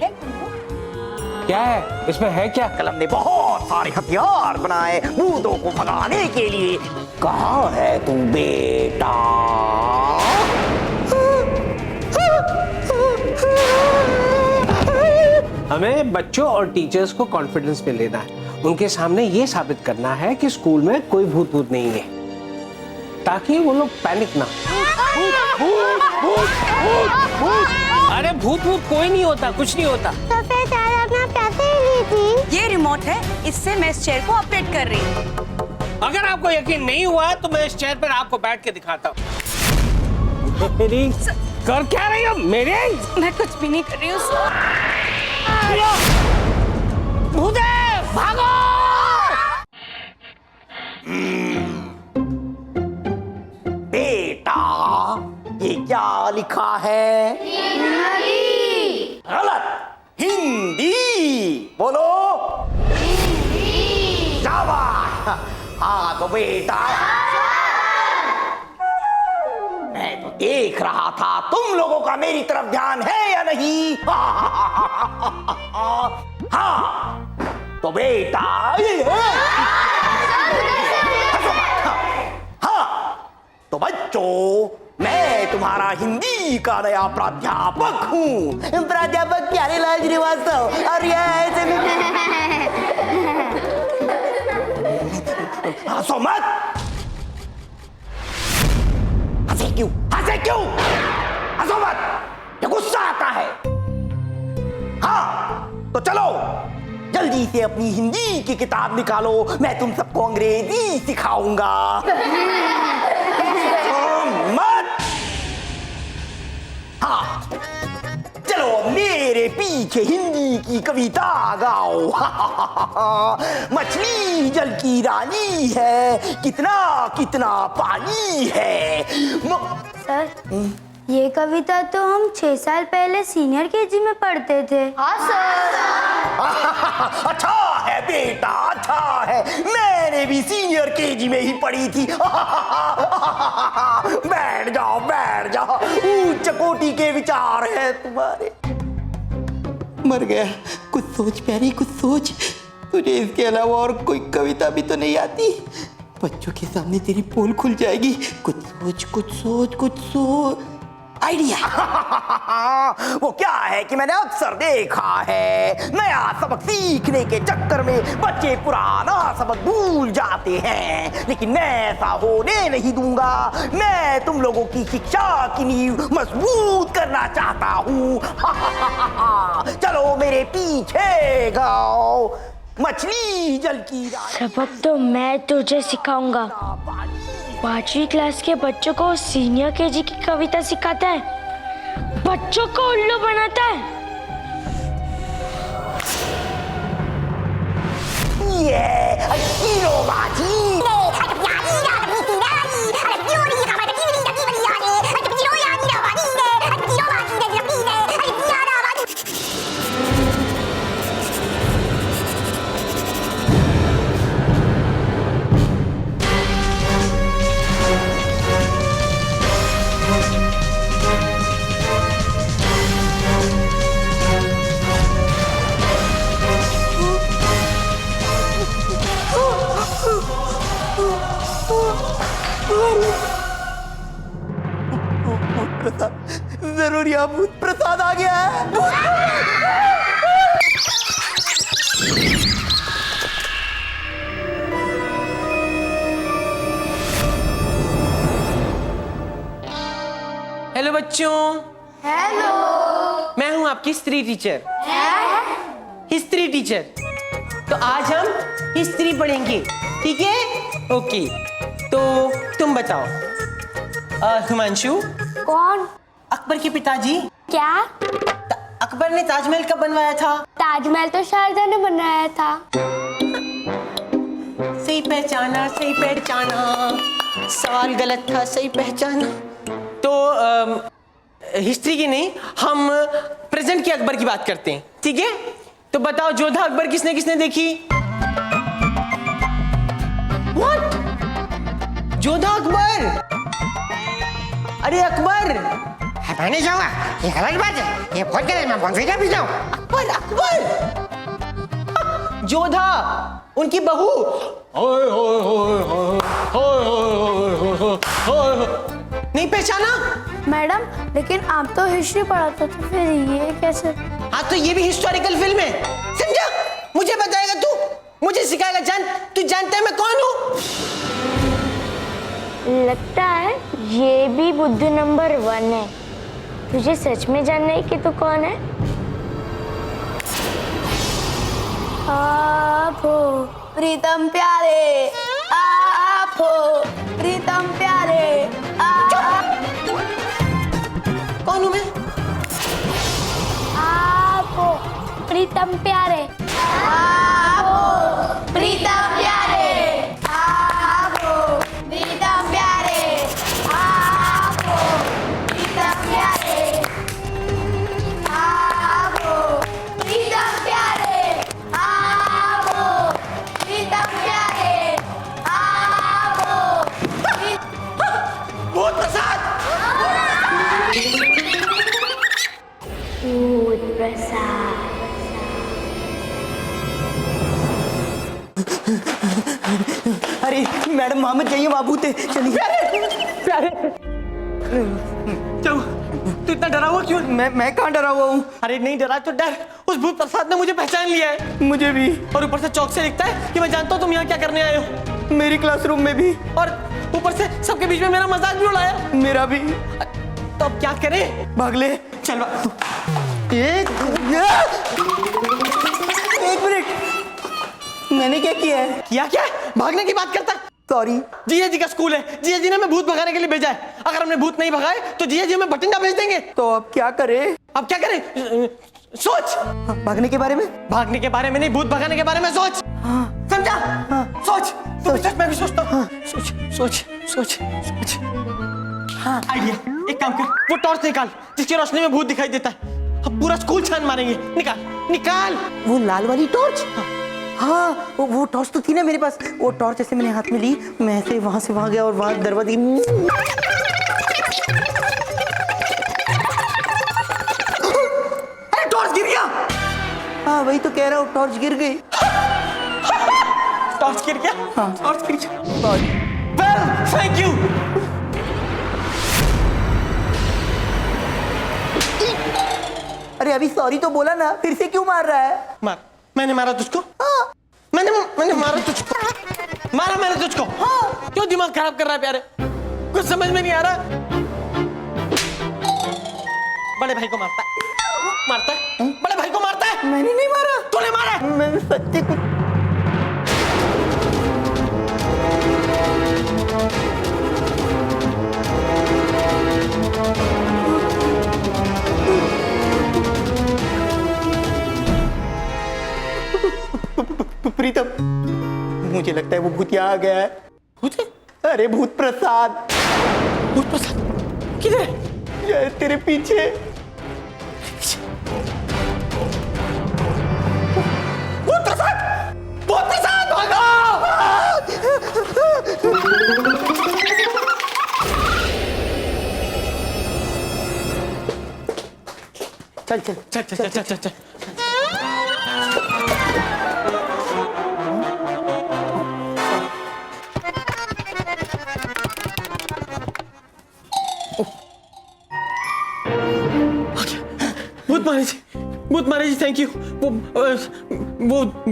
है क्या है इसमें, है क्या? कलम ने बहुत सारे हथियार बनाए भूतों को भगाने के लिए। कहाँ है तू बेटा? हमें बच्चों और टीचर्स को कॉन्फिडेंस में लेना है, उनके सामने ये साबित करना है कि स्कूल में कोई भूत भूत नहीं है, ताकि वो लोग पैनिक ना। अरे भूत भूत कोई नहीं होता, कुछ नहीं होता। तो फिर चार अपना पैसे ही ली थी। ये रिमोट है, इससे मैं इस चेयर को ऑपरेट कर रही हूँ। अगर आपको यकीन नहीं हुआ तो मैं इस चेयर पर आपको बैठ के दिखाता हूँ। मेरी कर क्या रही हो मेरे? मैं कुछ भी नहीं कर रही हूँ। भूत है, भागो! बेटा ये क्या लिखा है? गलत। हिंदी बोलो। शाबाश। हाँ तो बेटा मैं तो देख रहा था तुम लोगों का मेरी तरफ ध्यान है या नहीं। हाँ तो बेटा हाँ तो बच्चों मैं तुम्हारा हिंदी का नया प्राध्यापक हूँ। प्राध्यापक प्यारेलाल श्रीवास्तव। और ये ऐसे में हंसो मत। हंसे क्यों? हंसे क्यों? हंसो मत, ये गुस्सा आता है। हाँ तो चलो जल्दी से अपनी हिंदी की किताब निकालो, मैं तुम सबको अंग्रेजी सिखाऊंगा। मत। हाँ चलो मेरे पीछे हिंदी की कविता गाओ। मछली जल की रानी है, कितना कितना पानी है। सर ये कविता तो हम 6 साल पहले सीनियर केजी में पढ़ते थे। हाँ सर। अच्छा है बेटा, अच्छा है, मैंने भी सीनियर केजी में ही पढ़ी थी। बैठ जाओ बैठ जाओ, उच्च कोटि के विचार हैं तुम्हारे। मर गया। कुछ सोच प्यारी, कुछ सोच। तुझे इसके अलावा और कोई कविता भी तो नहीं आती? बच्चों के सामने तेरी पोल खुल जाएगी। कुछ सोच कुछ सोच कुछ सोच। आइडिया। वो क्या है कि मैंने अक्सर देखा है, नया सबक सीखने के चक्कर में बच्चे पुराना सबक भूल जाते हैं, लेकिन मैं ऐसा होने नहीं दूंगा। मैं तुम लोगों की शिक्षा की नींव मजबूत करना चाहता हूँ। चलो मेरे पीछे गाओ। मछली जल की सबक तो मैं तुझे सिखाऊंगा। 5वीं क्लास के बच्चों को सीनियर केजी की कविता सिखाता है, बच्चों को उल्लू बनाता है। ये हीरो बाजी। जरूर यहाँ भूत प्रसाद आ गया है। हेलो बच्चों। हेलो। मैं हूँ आपकी हिस्ट्री टीचर। History teacher. तो आज हम हिस्ट्री पढ़ेंगे, ठीक है? ओके तो तुम बताओ, हिमांशु। कौन? अकबर के पिताजी। क्या? अकबर ने ताजमहल कब बनवाया था? ताजमहल तो शारदा ने बनाया था। सही पहचाना, सही पहचाना। सवाल गलत था, सही पहचाना। तो हिस्ट्री की नहीं, हम प्रेजेंट के अकबर की बात करते हैं, ठीक है? तो बताओ जोधा अकबर किसने किसने देखी? What? जोधा अकबर? अरे अकबर मैं नहीं जाऊंगा, ये गलत बात है, ये बहुत गलत है, मैं बॉर्नवीटा पी जाऊं। अकबर अकबर जोधा उनकी बहू। नहीं पहचाना? मैडम लेकिन आप तो हिस्ट्री पढ़ाते थे, फिर ये कैसे? हाँ तो ये भी हिस्टोरिकल फिल्म है, समझा? मुझे बताएगा तू, मुझे सिखाएगा। तू जानता है मैं कौन हूँ? लगता है ये भी बुद्ध नंबर 1 है। तुझे सच में जानना है कि तू कौन है? आप हो प्रीतम प्यारे, आप हो प्रीतम प्यारे, कौन हूँ मैं? आप हो प्रीतम प्यारे, आप हो प्रीतम प्यारे, आप हो प्रीतम प्यारे, आप हो प्रीतम प्यारे, आप हो प्रीतम प्यारे, आप हो प्रीतम प्यारे, आप हो भूत प्रसाद। भूत प्रसाद। अरे मैडम वहां मत जाइए, वहां भूत है, चलिए। प्यारे क्यों तू इतना डरा हुआ क्यों? मैं कहाँ डरा हुआ हूँ? अरे नहीं डरा तो डर, उस भूत प्रसाद ने मुझे पहचान लिया है। मुझे भी। और ऊपर से चौक से दिखता है कि मैं जानता हूँ तुम यहाँ क्या करने आए हो। मेरी क्लासरूम में भी। और ऊपर से सबके बीच में मेरा मजाक भी उड़ाया। मेरा भी। तो अब क्या करें? भाग ले। चल एक मिनट, मैंने क्या किया है? किया क्या? भागने की बात करता। सॉरी। जिया जी का स्कूल है, जिया जी ने हमें भूत भगाने के लिए भेजा है। अगर हमने भूत नहीं भगाए तो जिया जी हमें बठिंडा भेज देंगे। तो अब क्या करें? अब क्या करें? सोच। भागने के बारे में? भागने के बारे में नहीं, भूत भगाने के बारे में सोच। समझा? सोच। तू भी सोच, मैं भी सोचता हूँ। सोच सोच सोच सोच। हाँ आइडिया, एक काम कर, वो टॉर्च निकाल जिसकी रोशनी में भूत दिखाई देता है। अब पूरा स्कूल छान मारेंगे। निकाल निकाल। वो लाल वाली टॉर्च? हाँ वो टॉर्च तो थी ना मेरे पास। वो टॉर्च ऐसे मैंने हाथ में ली, मैं ऐसे वहां से वहां गया और वहां दरवाजे। अरे टॉर्च गिर गया। हाँ वही तो कह रहा हूँ, टॉर्च गिर गई। टॉर्च गिर गया? हाँ। टॉर्च गिर गया। सॉरी। Well thank you. अरे अभी सॉरी तो बोला ना, फिर से क्यों मार रहा है? मार। मैंने मारा तुझको? हाँ। मैंने मारा तुझको? मारा मैंने तुझको? हाँ। क्यों दिमाग खराब कर रहा है प्यारे? कुछ समझ में नहीं आ रहा। बड़े भाई को मारता है, मारता है, बड़े भाई को मारता है। मैंने नहीं मारा। तूने मारा। मैं सच्ची कुछ। प्रीतम मुझे लगता है वो भूत यहाँ आ गया है। भूत है? अरे भूत प्रसाद। भूत प्रसाद किधर है? ये तेरे पीछे। भूत प्रसाद, भूत प्रसाद भागो। चल चल चल चल चल चल चल चल। भूत मारे जी थैंक यू। वो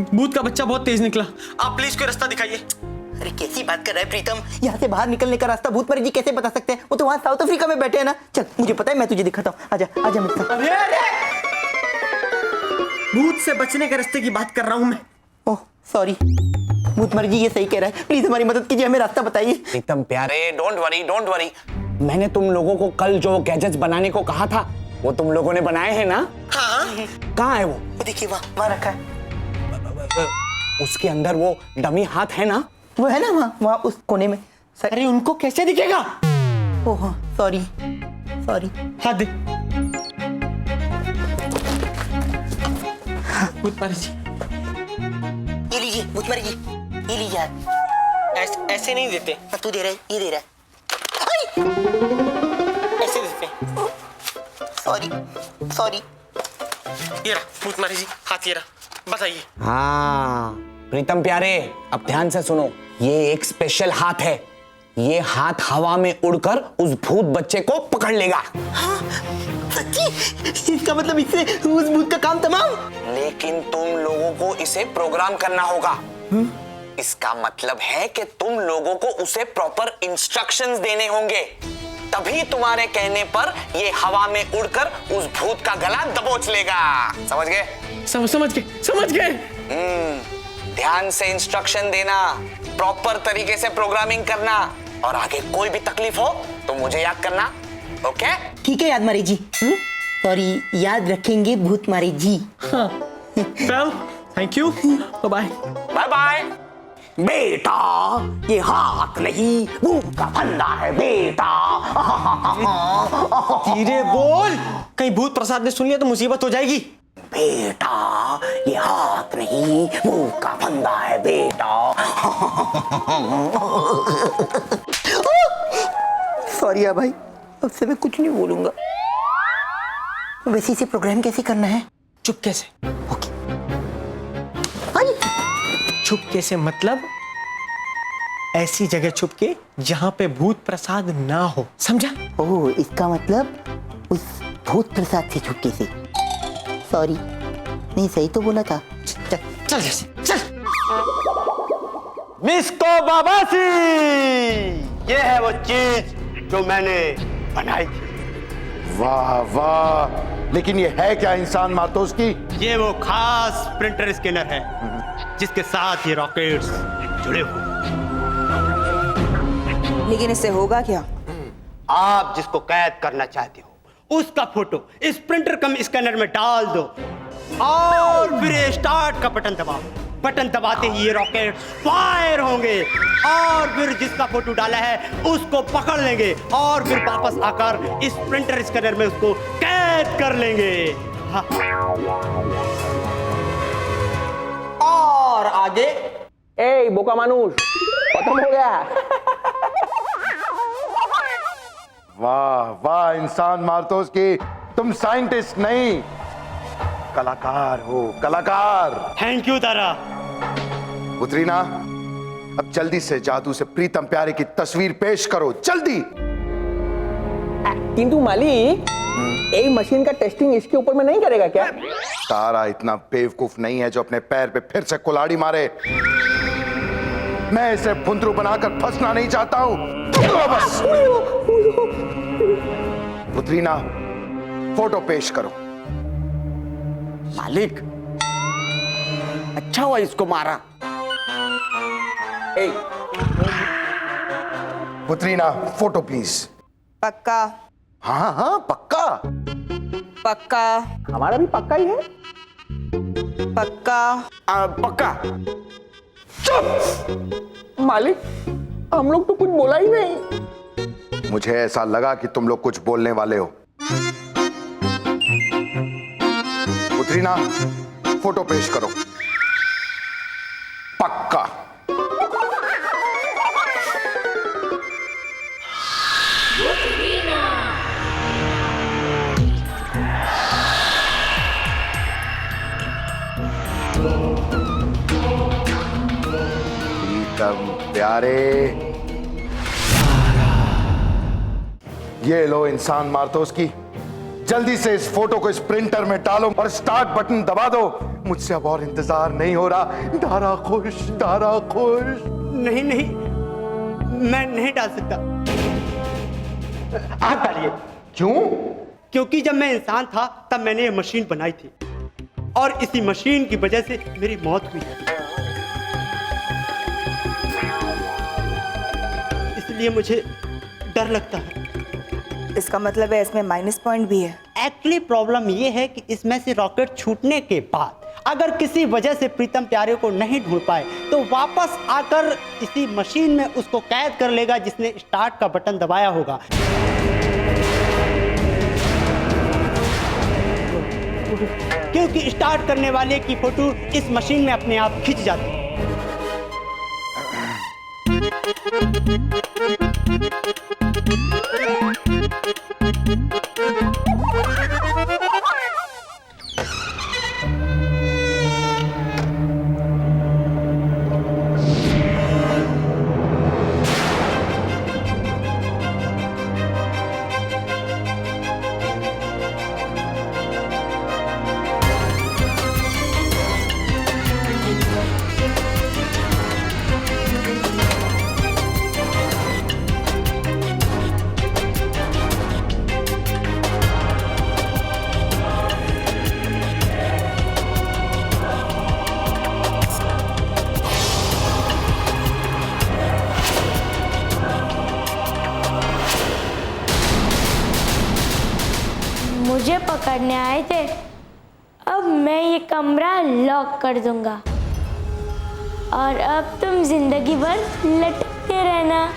भूत का बच्चा बहुत तेज निकला। आप प्लीज कोई रास्ता दिखाइए। अरे कैसी बात कर रहा है प्रीतम? यहाँ से बाहर निकलने का रास्ता भूत जी कैसे बता सकते हैं? वो तो वहाँ साउथ अफ्रीका में बैठे हैं ना। चल मुझे पता है, मैं तुझे दिखाता हूँ। आजा आजा मेरे साथ। अरे अरे भूत से बचने के रास्ते की बात कर रहा हूँ मैं। Oh sorry. भूत जी ये सही कह रहा है, प्लीज हमारी मदद कीजिए, हमें रास्ता बताइए। प्रीतम प्यारे डोंट वरी डोंट वरी। मैंने तुम लोगों को कल जो गैजेट्स बनाने को कहा था वो तुम लोगों ने बनाए हैं ना? हाँ। कहाँ है वो? देखिए वहाँ रखा है। उसके अंदर वो डमी हाथ है ना? वो है ना वहाँ उस कोने में। अरे उनको कैसे दिखेगा? ओह हाँ सॉरी सॉरी। हाथ दे। भूत मारे जी। ये लीजिए भूत जी, ये लीजिए हाथ। ऐसे नहीं देते। तू दे रहा है, ये दे रहा है। ऐसे देते। Sorry sorry. ये रहा भूतमारी जी, हाथ ये रहा, बताइए। हाँ प्रीतम प्यारे, अब ध्यान से सुनो, ये एक स्पेशल हाथ है। ये हाथ हवा में उड़कर उस भूत बच्चे को पकड़ लेगा। हाँ, सच्ची? इसका मतलब इससे उस भूत का काम तमाम? लेकिन तुम लोगों को इसे प्रोग्राम करना होगा। इसका मतलब है कि तुम लोगों को उसे प्रॉपर इंस्ट्रक्शंस देने होंगे, तभी तुम्हारे कहने पर ये हवा में उड़कर उस भूत का गला दबोच लेगा। समझ गए? समझ गए। ध्यान से इंस्ट्रक्शन देना, प्रॉपर तरीके से प्रोग्रामिंग करना, और आगे कोई भी तकलीफ हो तो मुझे याद करना। ओके? ठीक है यादमारी जी। सॉरी, याद रखेंगे Bhootmari ji. Well, thank you, bye bye bye. बेटा, ये हाथ नहीं भूत का फंदा है बेटा। धीरे बोल, कहीं भूत प्रसाद ने सुन लिया तो मुसीबत हो जाएगी। बेटा, ये हाथ नहीं भूत का फंदा है बेटा। सॉरी यार भाई, अब से मैं कुछ नहीं बोलूंगा। वैसे इसे प्रोग्राम कैसे करना है? चुपके से। ओके। अरे चुपके से मतलब ऐसी जगह चुपके जहां पे भूत प्रसाद ना हो, समझा? ओह, इसका मतलब उस भूत प्रसाद से चुपके से। सॉरी, नहीं सही तो बोला था। चल चल जैसे चल। मिस्को बाबासी, ये है वो चीज जो मैंने बनाई थी। वाह वाह, लेकिन ये है क्या इंसान मातोस की? ये वो खास प्रिंटर स्कैनर है जिसके साथ ये रॉकेट्स जुड़े हुए। लेकिन इससे होगा क्या? आप जिसको कैद करना चाहते हो उसका फोटो इस प्रिंटर कम स्कैनर में डाल दो और फिर स्टार्ट का बटन दबाओ। बटन दबाते ही ये रॉकेट फायर होंगे और फिर जिसका फोटो डाला है उसको पकड़ लेंगे और फिर वापस आकर इस प्रिंटर स्कैनर में उसको कैद कर लेंगे। हाँ। और आगे ए बोका मानुष, खत्म हो गया। वाह वाह इंसान मातोस की, तुम साइंटिस्ट नहीं, कलाकार हो, कलाकार। थैंक यू तारा। पुत्रीना, अब जल्दी से जादू से प्रीतम प्यारे की तस्वीर पेश करो, जल्दी। किंतु मालिक, एक मशीन का टेस्टिंग इसके ऊपर में नहीं करेगा क्या? तारा इतना बेवकूफ नहीं है जो अपने पैर पे फिर से कुल्हाड़ी मारे। मैं इसे फुंदरू बनाकर फंसना नहीं चाहता हूं। बस पुत्रीना, फोटो पेश करो। मालिक, अच्छा हुआ इसको मारा। ए, पुत्रीना, फोटो प्लीज। पक्का? हाँ हाँ पक्का। पक्का? हमारा भी पक्का ही है। पक्का? पक्का। चुप मालिक, हम लोग तो कुछ बोला ही नहीं। मुझे ऐसा लगा कि तुम लोग कुछ बोलने वाले हो। पुत्रीना, फोटो पेश करो। पक्का। प्रीतम प्यारे, ये लो इंसान मार्तोस की, जल्दी से इस फोटो को इस प्रिंटर में डालो और स्टार्ट बटन दबा दो। मुझसे अब और इंतजार नहीं हो रहा। दारा खुश, दारा खुश। नहीं नहीं, मैं नहीं डाल सकता। आप डालिए। क्यों? क्योंकि जब मैं इंसान था तब मैंने ये मशीन बनाई थी और इसी मशीन की वजह से मेरी मौत हुई। इसलिए मुझे डर लगता है। इसका मतलब है इसमें माइनस पॉइंट भी है। एक्चुअली प्रॉब्लम ये है कि इसमें से रॉकेट छूटने के बाद अगर किसी वजह से प्रीतम प्यारे को नहीं ढूंढ पाए तो वापस आकर इसी मशीन में उसको कैद कर लेगा जिसने स्टार्ट का बटन दबाया होगा। क्योंकि स्टार्ट करने वाले की फोटो इस मशीन में अपने आप खिंच जाती है। मुझे पकड़ने आए थे। अब मैं ये कमरा लॉक कर दूंगा और अब तुम जिंदगी भर लटकते रहना।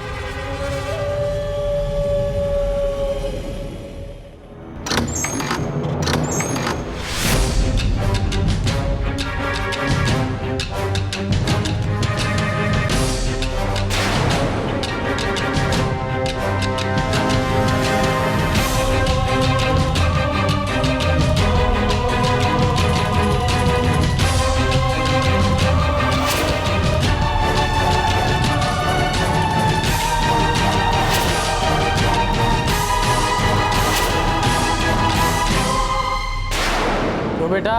तो बेटा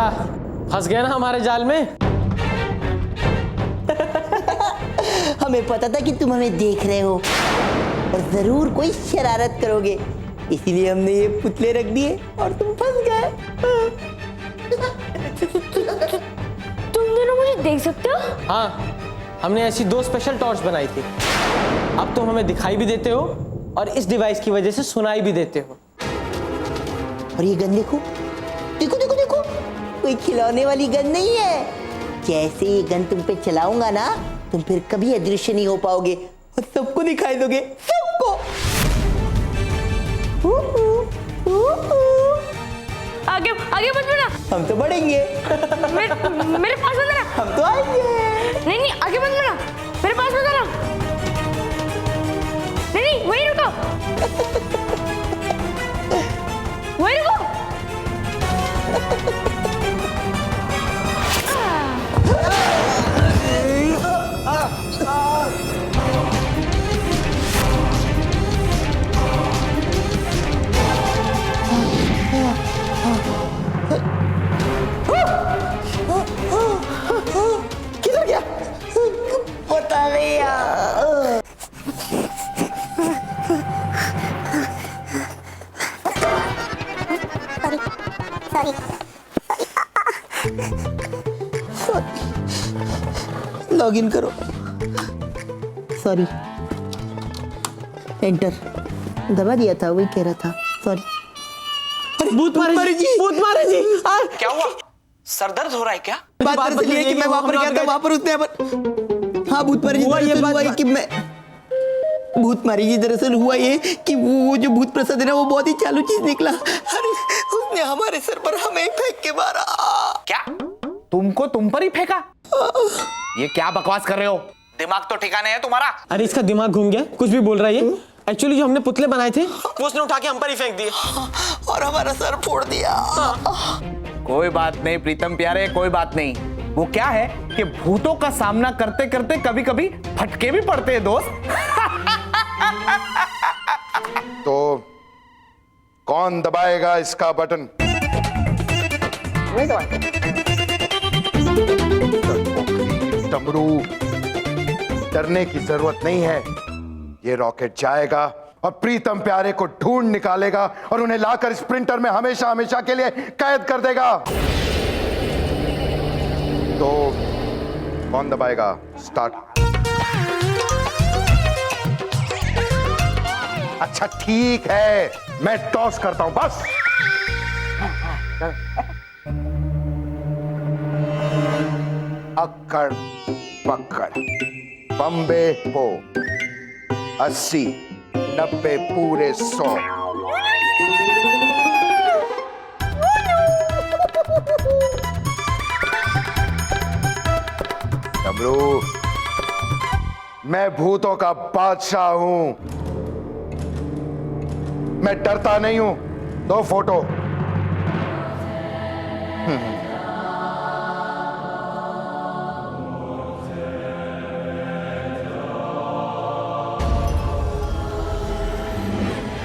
फंस गए ना हमारे जाल में। हमें पता था कि तुम हमें देख रहे हो और जरूर कोई शरारत करोगे, इसीलिए हमने ये पुतले रख दिए और तुम फंस गए। तुम दोनों मुझे देख सकते हो? हाँ, हमने ऐसी 2 स्पेशल टॉर्च बनाई थी। अब तुम हमें दिखाई भी देते हो और इस डिवाइस की वजह से सुनाई भी देते हो। और ये गन देखो, देखो देखो देखो, कोई खिलौने वाली गन नहीं है। जैसे ये गन तुम पे चलाऊंगा ना, तुम फिर कभी अदृश्य नहीं हो पाओगे और सबको दिखाई दोगे, सबको। आगे आगे मत बढ़ना। हम तो बढ़ेंगे। मेरे पास मत आना। हम तो आएंगे। नहीं नहीं, आगे मत बढ़ना, मेरे पास मत आना। नहीं नहीं, वहीं रुको, वहीं रुको। किधर गया? पता नहीं यार। लॉग इन करो। सॉरी, एंटर दबा दिया था, वही कह रहा था। सॉरी। भूत मारे जी, भूत मारे जी। क्या हुआ? सर दर्द हो रहा है क्या? बात दरअसल ये है कि मैं वहां पर गया था, वहां पर उसने हाँ भूत मारी जी, दरअसल हुआ ये कि मैं भूत मारी जी, दरअसल हुआ ये कि वो जो भूत प्रसाद है ना, वो बहुत ही चालू चीज निकला। अरे उसने हमारे सर पर हमें फेंक के मारा। क्या तुमको तुम पर ही फेंका? ये क्या बकवास कर रहे हो? दिमाग तो ठिकाने है तुम्हारा? अरे इसका दिमाग घूम गया, कुछ भी बोल रहा है ये। एक्चुअली जो हमने पुतले बनाए थे वो उसने उठा के हम पर ही फेंक दिए और हमारा सर फोड़ दिया। कोई बात नहीं प्रीतम प्यारे, कोई बात नहीं। वो क्या है कि भूतों का सामना करते करते कभी कभी फटके भी पड़ते हैं दोस्त। तो कौन दबाएगा इसका बटन? डमरू, डरने की जरूरत नहीं है। ये रॉकेट जाएगा और प्रीतम प्यारे को ढूंढ निकालेगा और उन्हें लाकर स्प्रिंटर में हमेशा हमेशा के लिए कैद कर देगा। तो कौन दबाएगा? स्टार्ट। अच्छा ठीक है, मैं टॉस करता हूं बस। अक्कड़ पकड़, बम्बे पो, 80, 90 पूरे 100। डमरू, मैं भूतों का बादशाह हूं, मैं डरता नहीं हूं। 2 फोटो।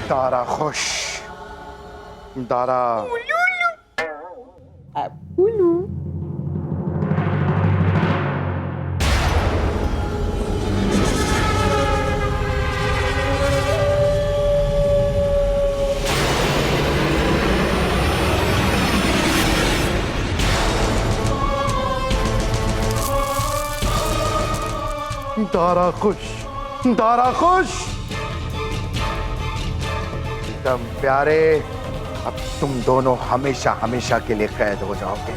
दारा खुश, दारा दारा खुश, दारा खुश। एकदम प्यारे, अब तुम दोनों हमेशा हमेशा के लिए कैद हो जाओगे।